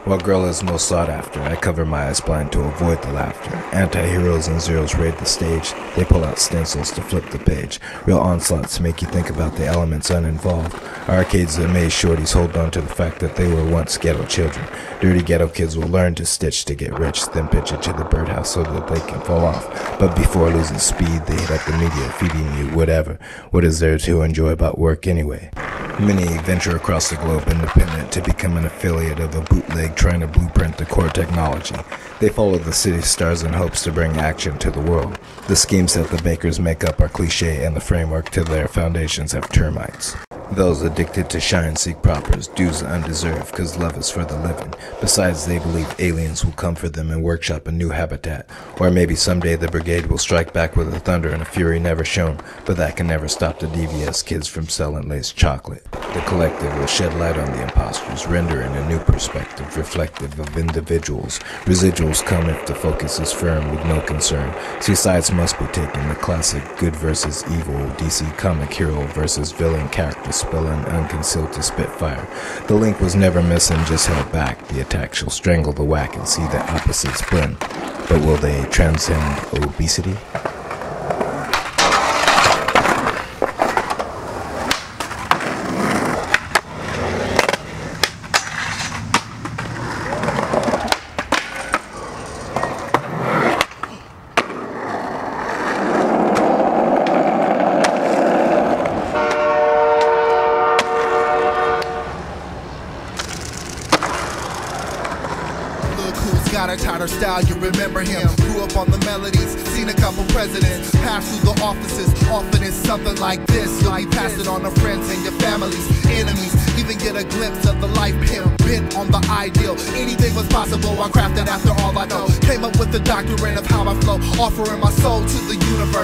While girl is most sought after, I cover my eyes blind to avoid the laughter. Anti-heroes and zeros raid the stage. They pull out stencils to flip the page. Real onslaughts to make you think about the elements uninvolved. Arcades that amaze shorties hold on to the fact that they were once ghetto children. Dirty ghetto kids will learn to stitch to get rich, then pitch it to the birdhouse so that they can fall off. But before losing speed, they hit up the media, feeding you whatever. What is there to enjoy about work anyway? Many venture across the globe independent to become an affiliate of a bootleg trying to blueprint the core technology. They follow the city stars in hopes to bring action to the world. The schemes that the bakers make up are cliche and the framework to their foundations have termites. Those addicted to shine seek propers, dues undeserved, cause love is for the living. Besides, they believe aliens will come for them and workshop a new habitat. Or maybe someday the brigade will strike back with a thunder and a fury never shown, but that can never stop the DVS kids from selling laced chocolate. The collective will shed light on the imposters, rendering a new perspective reflective of individuals. Residuals come if the focus is firm with no concern. See, sides must be taken, the classic good versus evil, DC comic hero versus villain character spilling unconcealed to spit fire. The link was never missing, just held back. The attack shall strangle the whack and see the opposites blend. But will they transcend obesity? Got a tighter style, you remember him. Grew up on the melodies, seen a couple presidents. Passed through the offices, often it's something like this. You'll be passing on to friends and your families, enemies. Even get a glimpse of the life pimp, bent on the ideal. Anything was possible, I crafted after all I know. Came up with the doctrine of how I flow, offering my soul to the universe.